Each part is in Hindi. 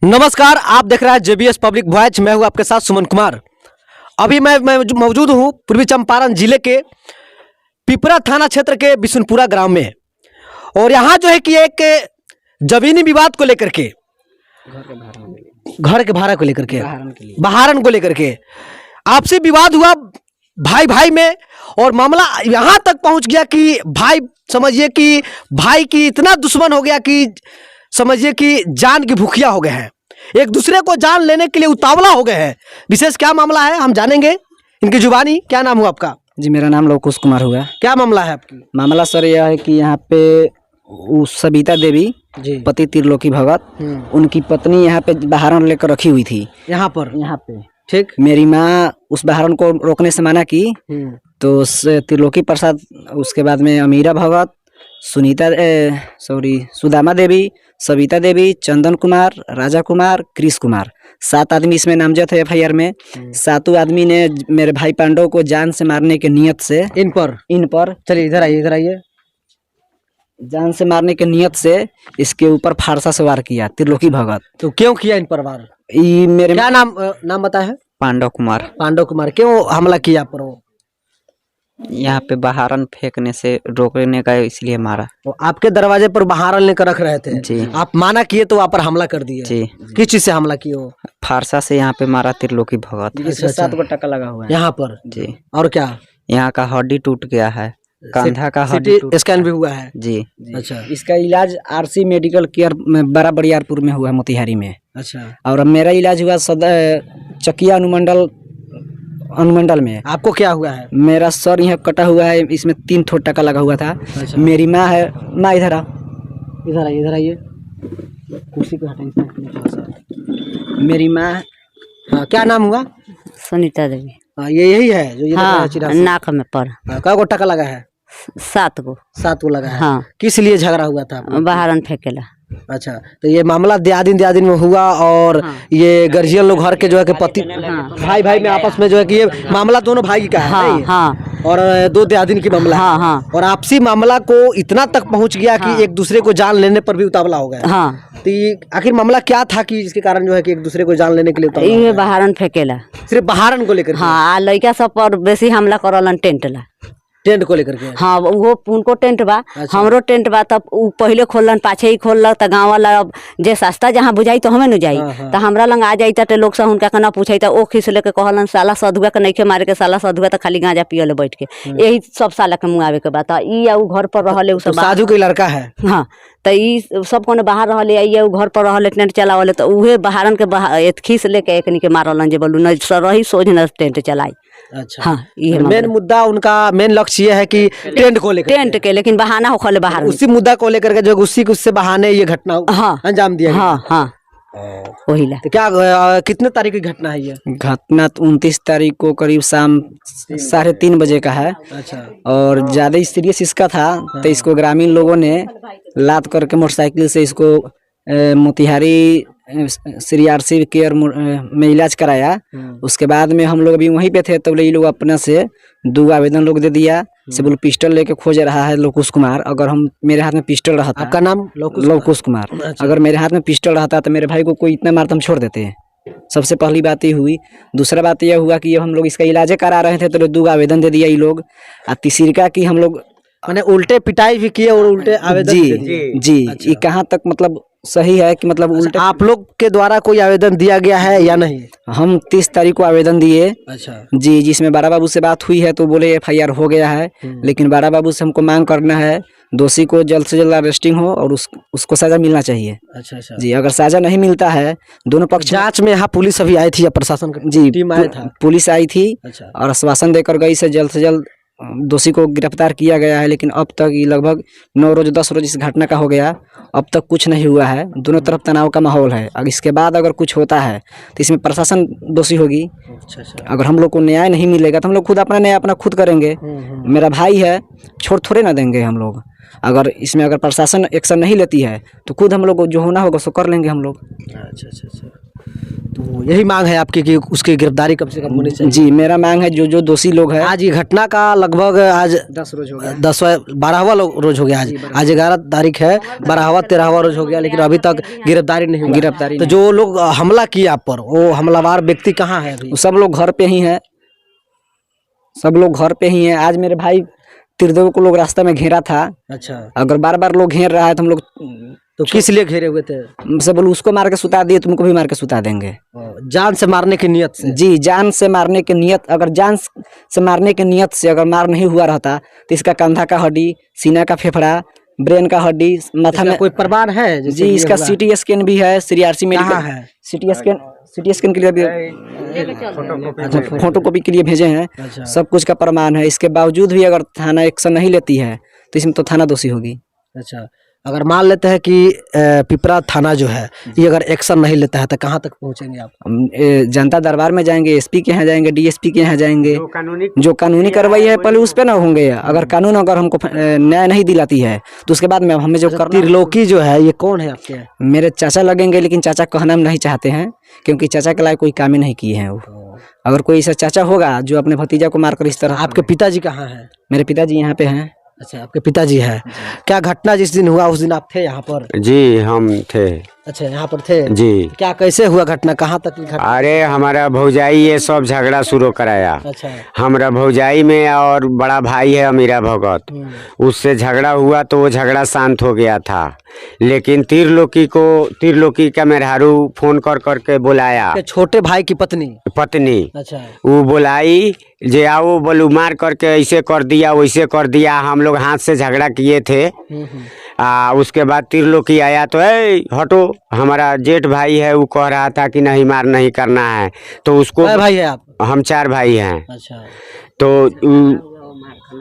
नमस्कार, आप देख रहे हैं जेबीएस पब्लिक वॉइस। मैं हूं आपके साथ सुमन कुमार। अभी मैं मौजूद हूं पूर्वी चंपारण जिले के पिपरा थाना क्षेत्र के बिशुनपुरा ग्राम में। और यहां जो है कि एक जमीनी विवाद को लेकर के, घर के भाड़ा को लेकर के, बहारन को लेकर के आपसी विवाद हुआ भाई भाई में। और मामला यहां तक पहुंच गया कि भाई समझिए कि भाई की इतना दुश्मन हो गया कि समझिए कि जान की भूखिया हो गए हैं, एक दूसरे को जान लेने के लिए उतावला हो गए हैं। विशेष क्या मामला है हम जानेंगे इनकी जुबानी। क्या नाम हुआ आपका? जी, मेरा नाम लवकुश कुमार हुआ। क्या मामला है आपकी? मामला सर यह है कि यहाँ पे सविता देवी जी, पति त्रिलोकी भगत, उनकी पत्नी यहाँ पे बहारन लेकर रखी हुई थी। यहाँ पे ठीक। मेरी माँ उस बहारन को रोकने से मना की, तो त्रिलोकी प्रसाद, उसके बाद में अमीरा भगत, सुदामा देवी, सविता देवी, चंदन कुमार, राजा कुमार, क्रिश कुमार, 7 आदमी इसमें नामजद है एफआईआर में। 7 आदमी ने मेरे भाई पांडव को जान से मारने के नियत से इन पर चलिए इधर आइए। जान से मारने के नियत से इसके ऊपर फारसा से वार किया त्रिलोकी भगत। तो क्यों किया इन पर वार? मेरे क्या नाम बताया है? पांडव कुमार। क्यों हमला किया पर वो? यहाँ पे बहारन फेंकने से रोकने का इसलिए मारा। तो आपके दरवाजे पर बहारन लेकर रख रहे थे जी। आप माना किए तो वहाँ पर हमला कर दिए जी। किस चीज से हमला किए हो? फारसा से यहाँ पे मारा त्रिलोकी भगत। इसमें 7 गो टका लगा हुआ है यहाँ पर। जी। और क्या? यहाँ का हड्डी टूट गया है, कंधा का हड्डी स्कैन भी हुआ है जी। अच्छा। इसका इलाज आरसी मेडिकल केयर में बड़ा बरियारपुर में हुआ, मोतिहारी में। अच्छा। और मेरा इलाज हुआ चकिया अनुमंडल में। आपको क्या हुआ है? मेरा सर यहाँ कटा हुआ है, इसमें 3 ठो टका लगा हुआ था। अच्छा। मेरी माँ है, माँ इधर आइए कुर्सी पे हटाइए। मेरी माँ। हाँ, क्या नाम हुआ? सुनीता देवी। हाँ, ये यही है जो ये हाँ, चिरासी? नाक में पर क्या गो टका लगा है? 7 गो। 7 गो लगा है। हाँ। किस लिए झगड़ा हुआ था आपको? बहारन फेंकेला। अच्छा, तो ये मामला दियादिन में हुआ। और हाँ। ये गर्जियन लोग घर के जो है कि पति भाई में आपस में जो है कि ये मामला दोनों भाई का है। हाँ, नहीं? हाँ। और 2 दियादिन की मामला है। हाँ, हाँ। और आपसी मामला को इतना तक पहुंच गया कि एक दूसरे को जान लेने पर भी उतावला हो गया। हाँ। तो ये आखिर मामला क्या था कि जिसके कारण जो है कि एक दूसरे को जान लेने के लिए उतावला हो ये गया? बहारन फेंकेला। सिर्फ बहारन को लेकर के? हाँ, आ लड़का सब पर बेसी हमला करलन टेंट ला। टेंट को लेकर के? हाँ, वो उनको टेंट बा। अच्छा। हमरो टेंट बा। तब उ पहले खोलन, पाछे ही खोलक, त गाँव वाला अब जे सस्ता जहाँ बुझाई तो हमें न जाई। हाँ, हाँ। तो हमरा लंग आ जाई त लोग सब उनका ना पूछाई, ओ खिस लेके कहलन साला सधुआ के नइखे मारे के, साला सधुआ त खाली गांजा पियले बैठ के। यही सब साला के मुँह आवे के बात। ई या उ घर पर रहले, उ तो सब साधु के लड़का है? हाँ। तो ई सब कोने बाहर रहले, आइए उ घर पर रहले, टेंट चलावले। तो उहे बहारन के खीस लेके एकनी के मारलन जे बोलू न रही सोझ न टेंट चलाई। अच्छा। हाँ, ये मेन मुद्दा उनका मेन लक्ष्य ये है कि टेंट को लेकर टेंट के, लेकिन बहाना होखले बाहर में। उसी मुद्दा को लेकर के जो उसी के उससे बहाने ये घटना हाँ। अंजाम दिया गया। हाँ, हाँ। वही ला। तो क्या कितने तारीख की घटना है ये? घटना 29 तारीख को करीब शाम 3:30 बजे का है। अच्छा। और ज्यादा सीरियस इसका था, तो इसको ग्रामीण लोगों ने लाद करके मोटरसाइकिल से इसको मोतिहारी श्री आरसी केयर में इलाज कराया। उसके बाद में हम लोग अभी वहीं पे थे, तब ये लोग अपने से 2 आवेदन लोग दे दिया। से बोलो पिस्टल लेके खोज रहा है लवकुश कुमार। अगर हम मेरे हाथ में पिस्टल रहता। आपका नाम? लवकुश कुमार। अच्छा। अगर मेरे हाथ में पिस्टल रहता तो मेरे भाई को कोई इतना मारता हम छोड़ देते। सबसे पहली बात ये हुई। दूसरा बात यह हुआ कि हम लोग इसका इलाज करा रहे थे, तो 2 आवेदन दे दिया ये लोग। और तीसरी की हम लोग मैंने उल्टे पिटाई भी किए और उल्टे आवेदन भी दे दिए। जी। अच्छा। ये कहाँ तक मतलब सही है कि मतलब उल्टे? आप लोग के द्वारा कोई आवेदन दिया गया है या नहीं? हम 30 तारीख को आवेदन दिए। अच्छा। जी, जिसमें बड़ा बाबू से बात हुई है, तो बोले एफआईआर हो गया है। लेकिन बड़ा बाबू से हमको मांग करना है दोषी को जल्द से जल्द अरेस्टिंग हो और उसको सजा मिलना चाहिए। अच्छा। जी, अगर सजा नहीं मिलता है, दोनों पक्ष जांच में यहाँ पुलिस अभी आई थी या प्रशासन की जी टीम आया था? पुलिस आई थी। अच्छा। और आश्वासन देकर गई से जल्द दोषी को गिरफ्तार किया गया है। लेकिन अब तक ये लगभग 9 रोज 10 रोज इस घटना का हो गया, अब तक कुछ नहीं हुआ है। दोनों तरफ तनाव का माहौल है। अगर इसके बाद अगर कुछ होता है तो इसमें प्रशासन दोषी होगी। अच्छा। अगर हम लोग को न्याय नहीं मिलेगा तो हम लोग खुद अपना न्याय अपना खुद करेंगे। मेरा भाई है, छोड़ थोड़े ना देंगे हम लोग। अगर इसमें अगर प्रशासन एक्शन नहीं लेती है तो खुद हम लोग को जो होना होगा सो कर लेंगे हम लोग। अच्छा। तो यही मांग है आपकी कि उसकी गिरफ्तारी कम से कम होनी चाहिए। जी, मेरा मांग है जो दोषी लोग हैं। आज ये घटना का लगभग आज 10 रोज हो गया, 12वां रोज हो गया। आज 11 तारीख है, 12वां 13वां रोज हो गया, लेकिन अभी तक गिरफ्तारी नहीं हुई। गिरफ्तारी तो जो लोग हमला किया आप पर, वो हमलावर व्यक्ति कहाँ है अभी? सब लोग घर पे ही हैं, सब लोग घर पे ही हैं। आज मेरे भाई त्रिदेव को लोग रास्ता में घेरा था। अच्छा, अगर बार बार लोग घेर रहा है तो हम लोग तो किस लिए घेरे हुए थे? से बोलो उसको मार के सुता दिए, तुमको भी मार के सुता देंगे। जान से मारने की नियत से? जी, जान से मारने की नियत। अगर जान से मारने की नियत से अगर मार नहीं हुआ रहता तो इसका कंधा का हड्डी, सीना का फेफड़ा, ब्रेन का हड्डी, माथा में कोई प्रमाण है? जी, इसका CT स्कैन भी है, CRC मेडिकल है। CT स्कैन के लिए भी फोटो कॉपी के लिए भेजे हैं। अच्छा। सब कुछ का प्रमाण है। इसके बावजूद भी अगर थाना एक्शन नहीं लेती है तो इसमें तो थाना दोषी होगी। अच्छा, अगर मान लेते हैं कि पिपरा थाना जो है ये अगर एक्शन नहीं लेता है तो कहाँ तक पहुँचेंगे आप? हम जनता दरबार में जाएंगे, SP के यहाँ जाएंगे, DSP के यहाँ जाएंगे। जो कानूनी कार्रवाई है पहले उस पे ना होंगे। अगर कानून अगर हमको न्याय नहीं दिलाती है तो उसके बाद में हमें जो करना। त्रिलोकी जो है ये कौन है आपके? मेरे चाचा लगेंगे, लेकिन चाचा कहना हम नहीं चाहते हैं क्योंकि चाचा के लायक कोई काम ही नहीं किए हैं वो। अगर कोई ऐसा चाचा होगा जो अपने भतीजा को मारकर इस तरह। आपके पिताजी कहाँ हैं? मेरे पिताजी यहाँ पे हैं। अच्छा, आपके पिताजी है। क्या घटना जिस दिन हुआ उस दिन आप थे यहाँ पर? जी, हम थे। अच्छा, यहाँ पर थे जी। क्या कैसे हुआ घटना, कहाँ तक घटना? अरे हमारा भौजाई ये सब झगड़ा शुरू कराया। अच्छा। हमारा भौजाई में और बड़ा भाई है अमीरा भगत, उससे झगड़ा हुआ तो वो झगड़ा शांत हो गया था। लेकिन त्रिलोकी का मेहरारू फोन कर करके बुलाया। छोटे भाई की पत्नी? अच्छा। वो बुलाई जे आओ, बोलू मार करके ऐसे कर दिया वैसे कर दिया। हम लोग हाथ से झगड़ा किए थे। उसके बाद त्रिलोकी आया तो हटो, हमारा जेठ भाई है, वो कह रहा था कि नहीं मार नहीं करना है। तो उसको भाई है आप? हम 4 भाई हैं। अच्छा। तो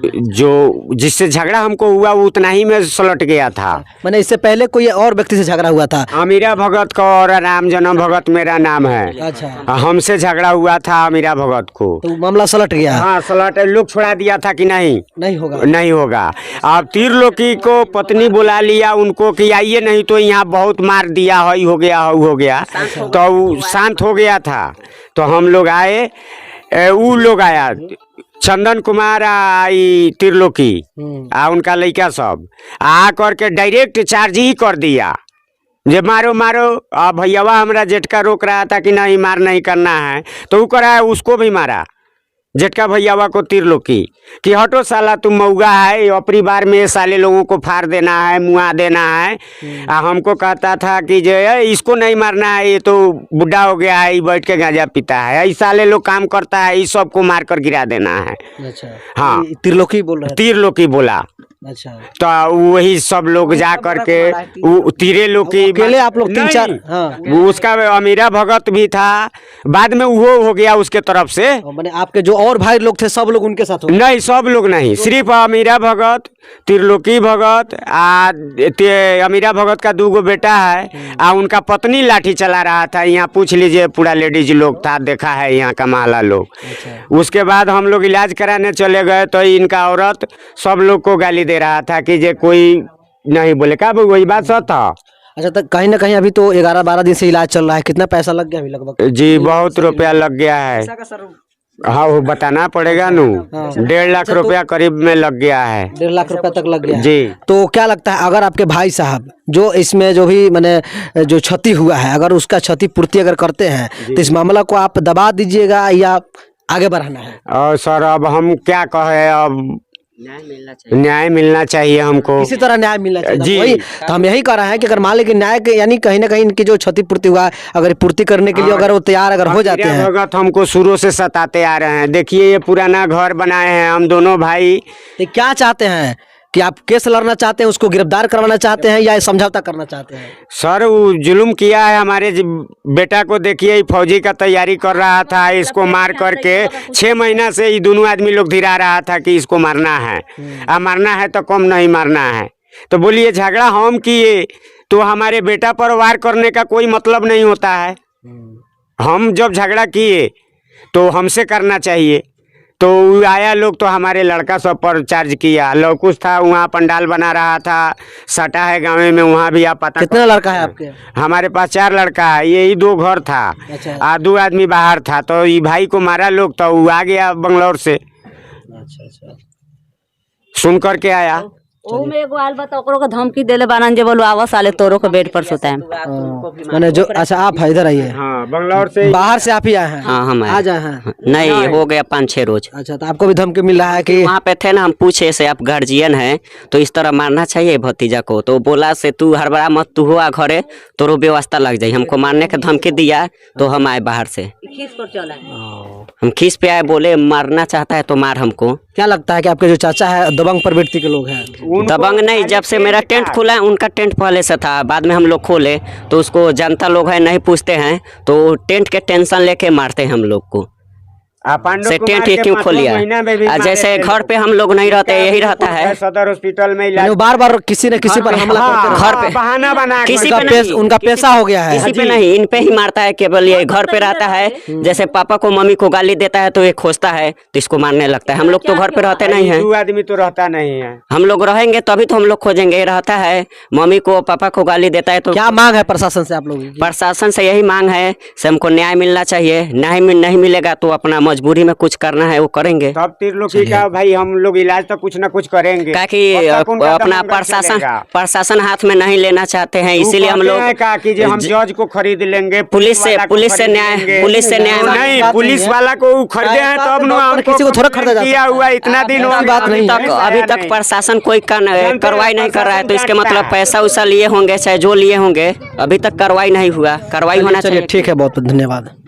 जो जिससे झगड़ा हमको हुआ वो उतना ही में सलट गया था। मैंने इससे पहले कोई और व्यक्ति से झगड़ा हुआ था? अमीरा भगत का और राम जन्म भगत मेरा नाम है। अच्छा। हमसे झगड़ा हुआ था अमीरा भगत को, तो मामला सलट गया? हाँ, सलट। लोग छोड़ा दिया था कि नहीं होगा। अब त्रिलोकी को पत्नी बुला लिया उनको कि आइए, नहीं तो यहाँ बहुत मार दिया, हो गया। तो शांत हो गया था। तो हम लोग आए, वो लोग आया चंदन कुमार आई त्रिलोकी उनका लड़का सब आ करके डायरेक्ट चार्ज ही कर दिया जे मारो। अब भैयावा हमारा जेठका रोक रहा था कि नहीं मार नहीं करना है, तो वो करा है, उसको भी मारा जेठका भैयावा को त्रिलोकी कि हटो साला तुम मऊगा है, अपनी बार में साले लोगों को फाड़ देना है, मुआ देना है। हमको कहता था कि जो इसको नहीं मारना है, ये तो बुढ़ा हो गया है, ये बैठ के गांजा पीता है, ये साले लोग काम करता है, इस सबको मार कर गिरा देना है। अच्छा। हाँ, त्रिलोकी बोल रहा? त्रिलोकी बोला। अच्छा। तो वही सब लोग जा करके त्रिलोकी अकेले आप लोग 3-4? हाँ। उसका अमीरा भगत भी था, बाद में वो हो गया उसके तरफ से। मैंने आपके जो और भाई लोग थे सब लोग उनके साथ? नहीं, सब लोग नहीं, सिर्फ अमीरा भगत, त्रिलोकी भगत अमीरा भगत का 2 बेटा है उनका पत्नी लाठी चला रहा था। यहाँ पूछ लीजिए, पूरा लेडीज लोग था, देखा है यहाँ का महला लोग। अच्छा। उसके बाद हम लोग इलाज कराने चले गए तो इनका औरत सब लोग को गाली दे रहा था कि जे कोई नहीं बोले का, वही बात सच था। अच्छा, तो कहीं ना कहीं अभी तो 11-12 दिन से इलाज चल रहा है, कितना पैसा लग गया अभी लगभग? जी, बहुत रुपया लग गया है। हाँ, वो बताना पड़ेगा नू। 1.5 लाख रुपया करीब में लग गया है। 1.5 लाख रुपया तक लग गया है। जी। तो क्या लगता है अगर आपके भाई साहब जो इसमें जो भी मैंने जो क्षति हुआ है, अगर उसका क्षति पूर्ति अगर करते हैं तो इस मामला को आप दबा दीजिएगा या आगे बढ़ाना है? और सर अब हम क्या कहें, अब न्याय मिलना चाहिए हमको। किसी तरह न्याय मिलना चाहिए जी। वही तो हम यही कह रहे हैं कि अगर मान लीजिए न्याय के यानी कहीं ना कहीं इनकी जो क्षतिपूर्ति हुआ है अगर पूर्ति करने के लिए अगर वो तैयार अगर हो जाते हैं। भगत हमको शुरू से सताते आ रहे हैं। देखिए, ये पुराना घर बनाए हैं हम दोनों भाई। तो क्या चाहते हैं कि आप केस लड़ना चाहते हैं, उसको गिरफ्तार करवाना चाहते हैं या समझौता करना चाहते हैं? सर, वो जुल्म किया है हमारे बेटा को। देखिए, फौजी का तैयारी कर रहा था, इसको मार करके 6 महीना से ये दोनों आदमी लोग धिरा रहा था कि इसको मारना है, मारना है तो कम नहीं मारना है। तो बोलिए, झगड़ा हम किए तो हमारे बेटा पर वार करने का कोई मतलब नहीं होता है। हम जब झगड़ा किए तो हमसे करना चाहिए। तो आया लोग तो हमारे लड़का सब पर चार्ज किया। लौकुश था वहाँ पंडाल बना रहा था, सटा है गाँव में, वहाँ भी आप पता। कितना लड़का है आपके? हमारे पास 4 लड़का है, यही 2 घर था। अच्छा। 2 आदमी बाहर था, तो ये भाई को मारा लोग, तो वो आ गया बंगलौर से, अच्छा। सुन करके आया। ओ में एगो आल बता ओकरो के धमकी देले बानन जे बोलो आवा साले तोरो के बेड पर सोता है। मैंने जो, अच्छा आप है इधर आइए। हाँ, बंगलौर से। बाहर से आप ही आए हैं? हाँ हम आज आए हैं? नहीं हो गया 5-6 रोज। अच्छा, तो आपको भी धमकी मिल रहा है कि वहाँ पे थे ना, हम पूछे से आप गार्जियन हैं तो इस तरह मारना चाहिए भतीजा को, तो बोला से तू हड़बड़ा मत, तू हुआ घरे तोरो व्यवस्था लग जाये। हमको मारने का धमकी दिया तो हम आए बाहर से, हम खीस पे आए, बोले मारना चाहता है तो मार हमको। क्या लगता है कि आपके जो चाचा है दबंग प्रवृत्ति के लोग हैं? दबंग नहीं, जब से मेरा टेंट खुला है उनका टेंट पहले से था, बाद में हम लोग खोले तो उसको जनता लोग है नहीं पूछते हैं तो टेंट के टेंशन लेके मारते हैं हम लोग को। से टेंट ही क्यों खोलिया? जैसे घर पे हम लोग नहीं रहते, यही रहता है सदर हॉस्पिटल में इलाज। बार न किसी पर हमला करते हैं। घर पे बहाना बना किसी उनका पे पेश- नहीं, उनका पेशा हो गया है। किसी पे नहीं, इन पे ही मारता है केवल। ये घर पे रहता है, जैसे पापा को मम्मी को गाली देता है तो ये खोजता है तो इसको मारने लगता है। हम लोग तो घर पे रहते नहीं हैं, 2 आदमी तो रहता नहीं है। हम लोग रहेंगे तभी तो हम लोग खोजेंगे। ये रहता है, मम्मी को पापा को गाली देता है तो क्या मांग है प्रशासन से आप लोगों की? प्रशासन से यही मांग है से हमको न्याय मिलना चाहिए। नहीं मिलेगा तो अपना मजबूरी में कुछ करना है वो करेंगे। तब त्रिलोकी का भाई हम लोग इलाज तो कुछ ना कुछ करेंगे, ताकि अपना प्रशासन हाथ में नहीं लेना चाहते हैं, इसीलिए हम लोग कि हम जज को खरीद लेंगे, पुलिस से न्याय नहीं, पुलिस वाला को खरीदे हैं तब ना हमको किसी को थोड़ा खरीदा जाता है। किया हुआ इतना दिन हो बात नहीं। अभी तक प्रशासन कोई कार्रवाई नहीं कर रहा है, तो इसके मतलब पैसा उसा लिए होंगे चाहे जो लिए होंगे, अभी तक कार्रवाई नहीं हुआ। कार्रवाई होना चाहिए। ठीक है, बहुत धन्यवाद।